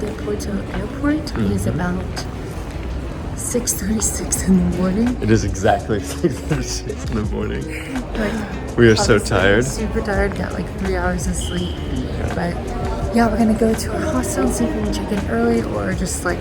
the Porto airport is about 6:36 in the morning. It is exactly 6:36 in the morning. Like, We are so tired. Super tired, got like 3 hours of sleep. But yeah, we're gonna go to our hostel and see if we can check in early or just like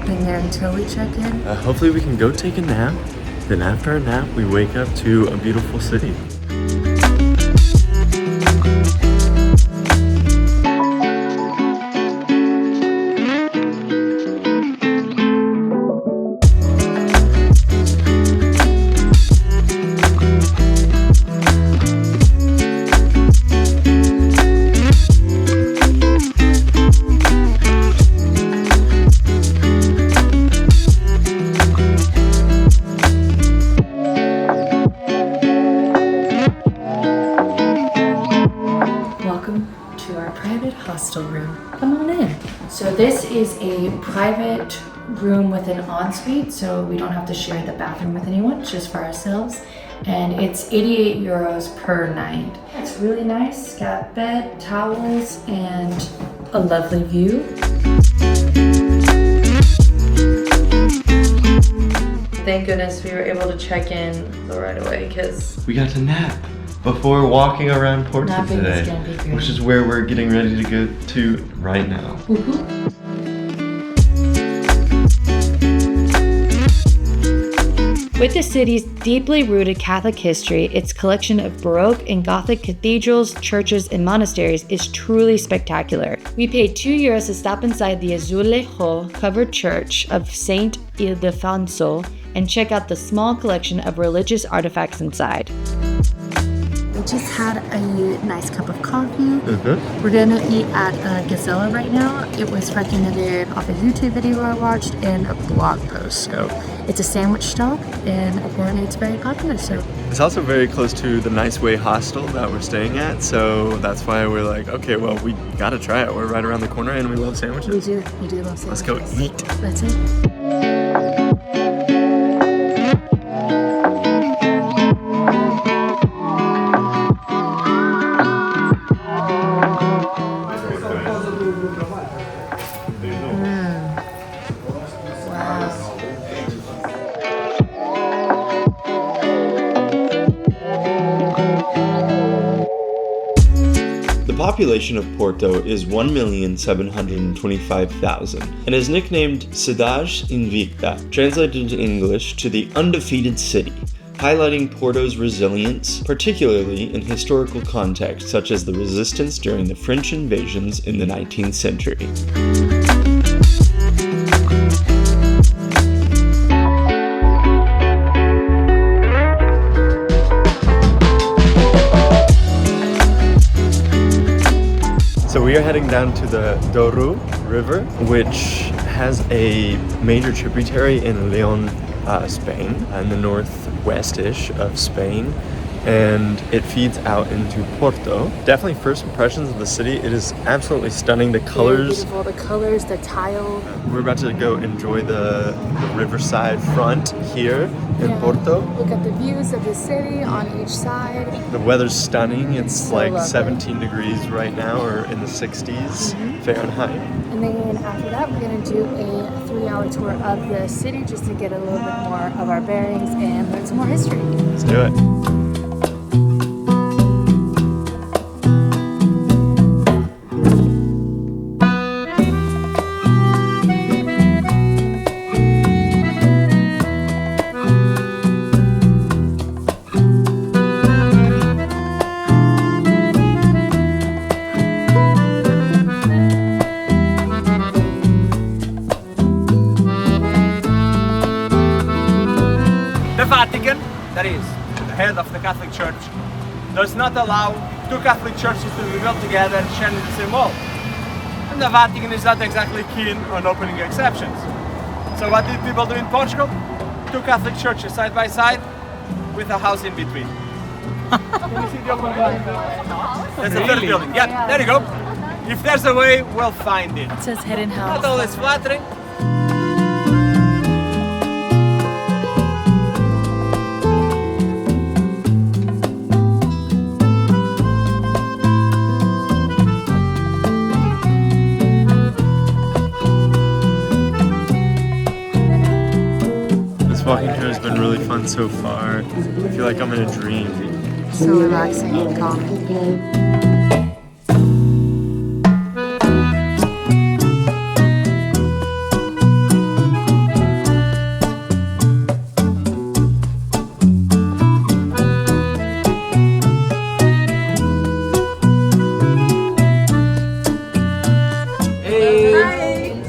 hang there until we check in. Hopefully we can go take a nap. Then after a nap, we wake up to a beautiful city. So this is a private room with an ensuite, so we don't have to share the bathroom with anyone, just for ourselves. And it's 88 euros per night. It's really nice, got bed, towels, and a lovely view. Thank goodness we were able to check in right away because we got to nap before walking around Porto today, which is where we're getting ready to go to right now. With the city's deeply rooted Catholic history, its collection of Baroque and Gothic cathedrals, churches, and monasteries is truly spectacular. We paid €2 to stop inside the Azulejo covered church of Saint Ildefonso and check out the small collection of religious artifacts inside. We just had a nice cup of coffee. We're gonna eat at Gazella right now. It was recommended off a YouTube video I watched and a blog post. So it's a sandwich stop and apparently it's very popular. So it's also very close to the Nice Way hostel that we're staying at. So that's why we're like, okay, well, we gotta try it. We're right around the corner and we love sandwiches. We do love sandwiches. Let's go eat. That's it. The population of Porto is 1,725,000 and is nicknamed Cidade Invicta, translated into English to the undefeated city, highlighting Porto's resilience, particularly in historical contexts such as the resistance during the French invasions in the 19th century. So we are heading down to the Douro River, which has a major tributary in Leon, Spain, in the northwest-ish of Spain, and it feeds out into Porto. Definitely first impressions of the city, it is absolutely stunning. The colors. Beautiful, the colors, the tile. We're about to go enjoy the riverside front here in Porto. Look at the views of the city on each side. The weather's stunning. It's so like lovely. 17 degrees right now, or in the 60s Fahrenheit. And then after that, we're going to do a 3-hour tour of the city just to get a little bit more of our bearings and learn some more history. Let's do it. The Vatican, that is, the head of the Catholic Church, does not allow two Catholic churches to be built together and sharing the same wall. And the Vatican is not exactly keen on opening exceptions. So what did people do in Portugal? Two Catholic churches side by side with a house in between. Can you see the open building? That's the third building. Yeah, there you go. If there's a way, we'll find it. It says hidden house. Not always flattering. Walking here has been really fun so far. I feel like I'm in a dream. So relaxing and calming.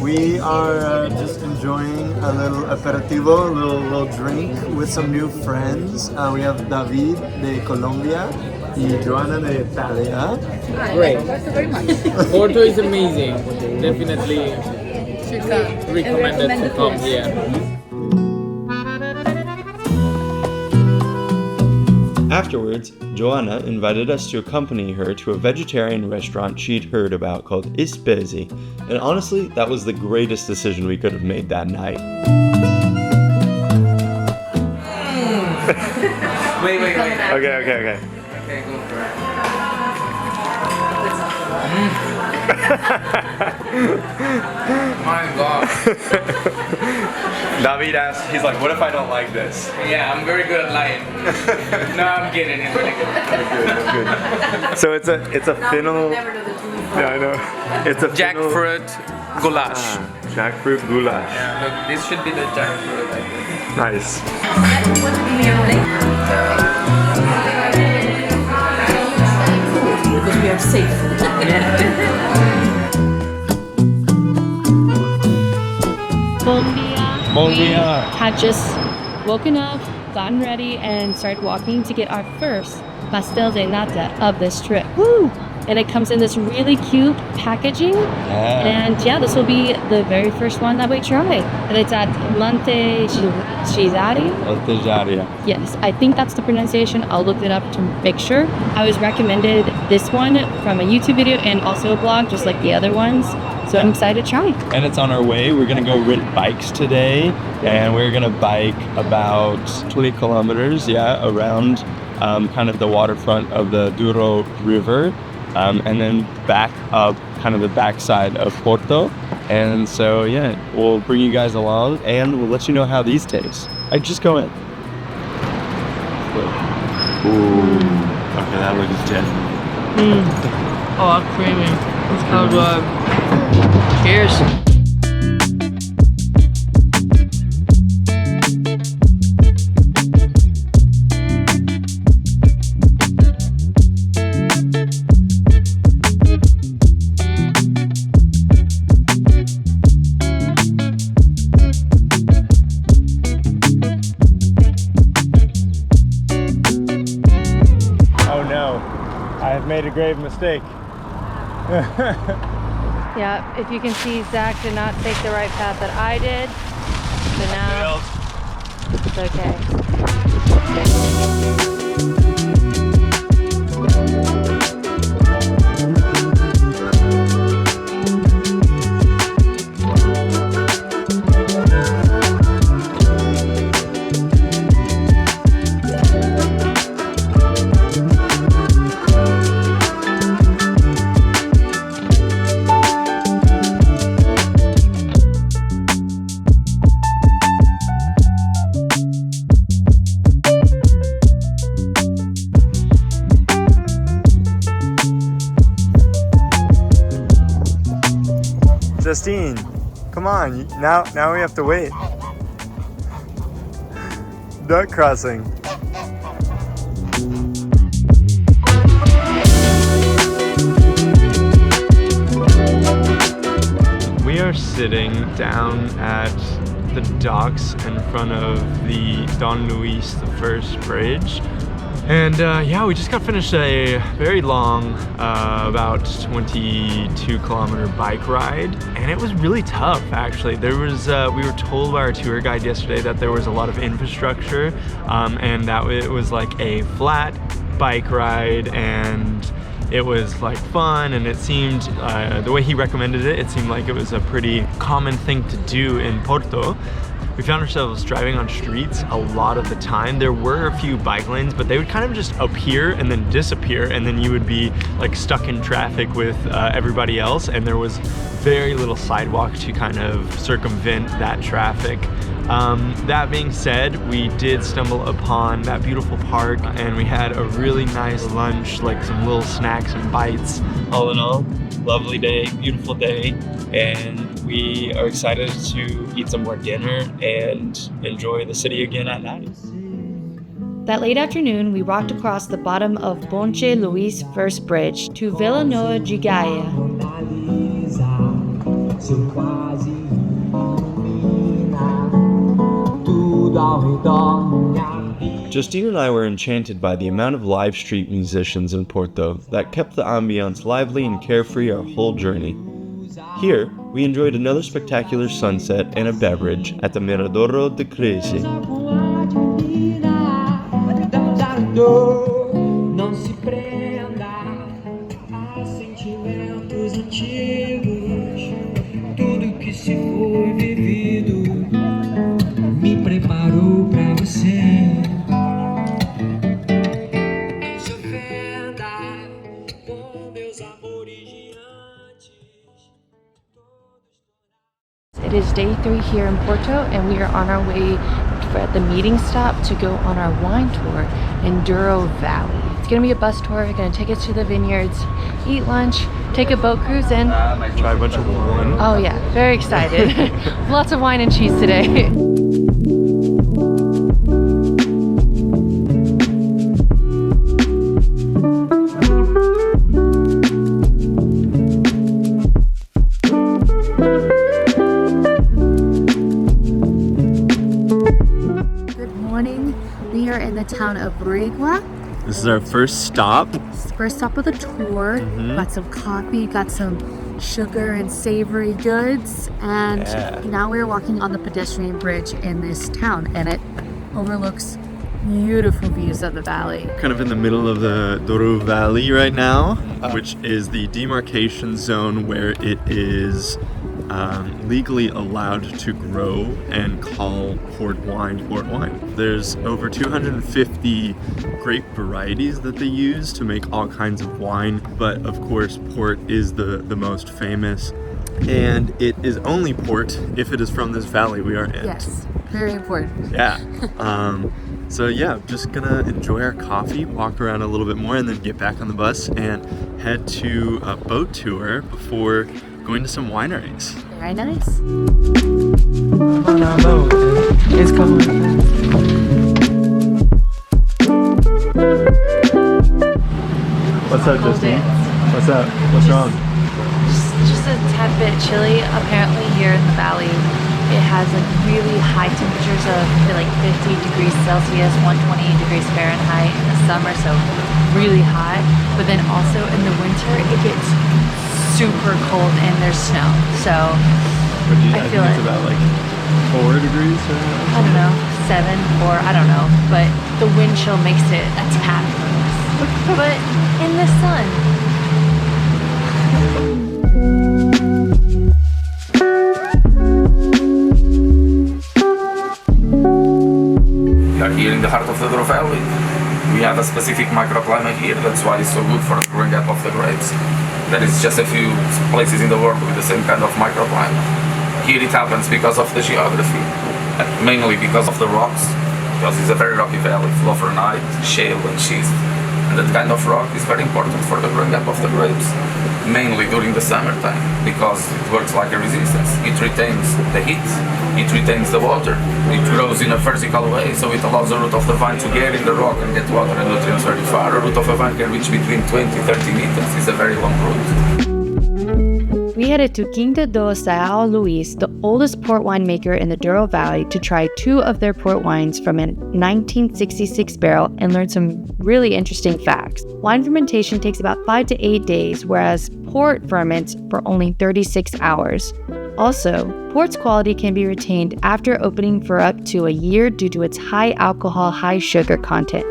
We are just enjoying a little aperitivo, a little drink with some new friends. We have David de Colombia y Joanna de Italia. Great. Thank you very much. Porto is amazing. Definitely recommended to come here. Afterwards, Joanna invited us to accompany her to a vegetarian restaurant she'd heard about called Ispezi. And honestly, that was the greatest decision we could have made that night. Wait. Okay. Okay, go for it. My God. David asked, he's like, what if I don't like this? Yeah, I'm very good at lying. No, I'm kidding. It's really good. Good. So it's a fennel. Yeah, I know. It's a Jackfruit goulash. Jackfruit goulash. Yeah, look, this should be the jackfruit, I think. Nice. Because we are safe. Bon dia. We had just woken up, gotten ready, and started walking to get our first pastel de nata of this trip. Woo! And it comes in this really cute packaging. And yeah, this will be the very first one that we try. And it's at Monte Cesare. Yes, I think that's the pronunciation. I'll look it up to make sure. I was recommended this one from a YouTube video and also a blog, just like the other ones. So I'm excited to try. And it's on our way. We're gonna go rent bikes today, and we're gonna bike about 20 kilometers, around kind of the waterfront of the Douro River, and then back up kind of the backside of Porto. And so we'll bring you guys along, and we'll let you know how these taste. Just go in. Ooh, okay, that looks dead. Oh, I'm creamy. It's so good. Cheers. Oh no, I have made a grave mistake. Yeah, if you can see, Zach did not take the right path that I did. So now it's okay. Justine, come on, now we have to wait. Duck crossing. We are sitting down at the docks in front of the Don Luis I bridge. And we just got finished a very long, about 22 kilometer bike ride, and it was really tough actually. There was, we were told by our tour guide yesterday that there was a lot of infrastructure, and that it was like a flat bike ride, and it was like fun, and it seemed, the way he recommended it, it seemed like it was a pretty common thing to do in Porto. We found ourselves driving on streets a lot of the time. There were a few bike lanes, but they would kind of just appear and then disappear, and then you would be like stuck in traffic with everybody else, and there was very little sidewalk to kind of circumvent that traffic. That being said, we did stumble upon that beautiful park and we had a really nice lunch, like some little snacks and bites. All in all, lovely day, beautiful day, and we are excited to eat some more dinner and enjoy the city again at night. That late afternoon, we walked across the bottom of Ponte Luís First Bridge to Vila Nova de Gaia. Justine and I were enchanted by the amount of live street musicians in Porto that kept the ambiance lively and carefree our whole journey. Here, we enjoyed another spectacular sunset and a beverage at the Miradouro de Crece. Não se prenda a sentimentos antigos. Tudo que se foi vivido me preparou pra você. Não se ofenda com meus amores de antes. It is day 3 here in Porto, and we are on our way at the meeting stop to go on our wine tour in Douro Valley. It's gonna be a bus tour. We're gonna take us to the vineyards, eat lunch, take a boat cruise in. Try a bunch of wine. Oh yeah, very excited. Lots of wine and cheese today. We are in the town of Rigua. This is our first stop. First stop of the tour. Got some coffee, got some sugar and savory goods, and now we're walking on the pedestrian bridge in this town, and it overlooks beautiful views of the valley. Kind of in the middle of the Douro Valley right now, which is the demarcation zone where it is legally allowed to grow and call port wine. There's over 250 grape varieties that they use to make all kinds of wine, but of course port is the most famous, and it is only port if it is from this valley we are in. Yes, very important. Yeah. So yeah, just gonna enjoy our coffee, walk around a little bit more, and then get back on the bus and head to a boat tour before going to some wineries. Very nice. On our boat. It's coming. What's up, Justine? What's up? What's wrong? Just a tad bit chilly. Apparently here in the valley, it has like really high temperatures of like 50 degrees Celsius, 120 degrees Fahrenheit in the summer, so really hot. But then also in the winter, it gets super cold and there's snow. So I feel think it's about like 4 degrees or I don't know, 7, 4, I don't know. But the wind chill makes it a tad worse. But in the sun. We are here in the heart of the Douro Valley. We have a specific microclimate here, that's why it's so good for the growing up of the grapes. There is just a few places in the world with the same kind of microclimate. Here it happens because of the geography, mainly because of the rocks, because it's a very rocky valley full of granite, shale and schist. And that kind of rock is very important for the growing up of the grapes, mainly during the summertime, because it works like a resistance. It retains the heat, it retains the water, it grows in a vertical way, so it allows the root of the vine to get in the rock and get water and nutrients very far. A root of a vine can reach between 20-30 meters. It's a very long root. We headed to Quinta do São Luís, the oldest port winemaker in the Douro Valley, to try 2 of their port wines from a 1966 barrel and learn some really interesting facts. Wine fermentation takes about 5 to 8 days, whereas port ferments for only 36 hours. Also, port's quality can be retained after opening for up to a year due to its high alcohol, high sugar content.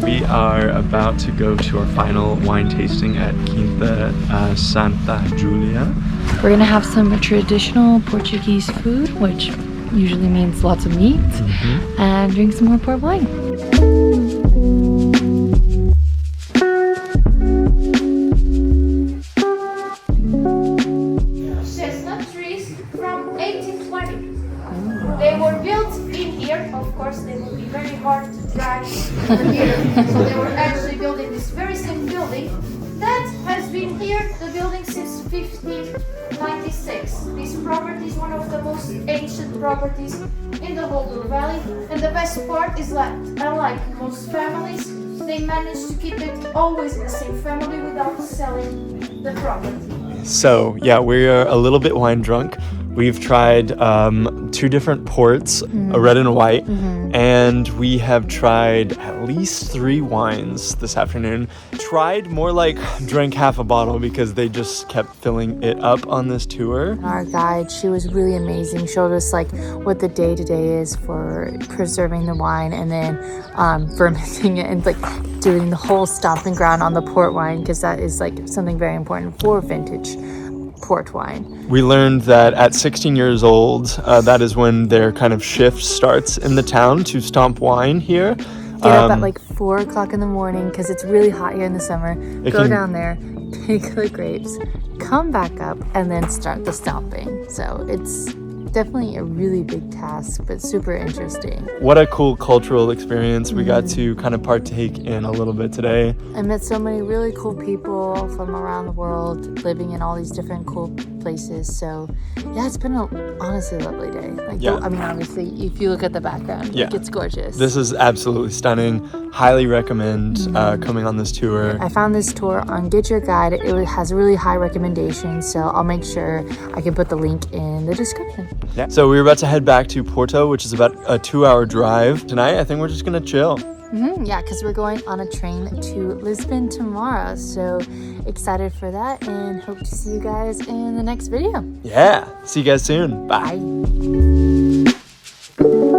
We are about to go to our final wine tasting at Quinta Santa Julia. We're gonna have some traditional Portuguese food, which usually means lots of meat, and drink some more port wine. Chestnut trees from 1820 Valley that has been here, the building, since 1596. This property is one of the most ancient properties in the whole Douro Valley, and the best part is that, unlike most families, they manage to keep it always in the same family without selling the property. So yeah, we're a little bit wine drunk. We've tried 2 different ports, a red and a white, and we have tried at least 3 wines this afternoon. Tried more like drank half a bottle because they just kept filling it up on this tour. Our guide, she was really amazing, showed us like what the day-to-day is for preserving the wine and then fermenting it and like doing the whole stomping ground on the port wine, because that is like something very important for vintage port wine. We learned that at 16 years old, that is when their kind of shift starts in the town to stomp wine here. Get up at like 4 o'clock in the morning because it's really hot here in the summer. Go down there, pick the grapes, come back up, and then start the stomping. So it's definitely a really big task, but super interesting. What a cool cultural experience we got to kind of partake in a little bit today. I met so many really cool people from around the world living in all these different cool places. So yeah, it's been honestly a lovely day. Like, I mean, obviously, if you look at the background, like, it's gorgeous. This is absolutely stunning. Highly recommend coming on this tour. I found this tour on Get Your Guide. It has really high recommendations, so I'll make sure I can put the link in the description. Yeah. So we're about to head back to Porto, which is about a 2-hour drive. Tonight, I think we're just gonna chill. Yeah, because we're going on a train to Lisbon tomorrow. So excited for that and hope to see you guys in the next video. Yeah. See you guys soon. Bye. Bye.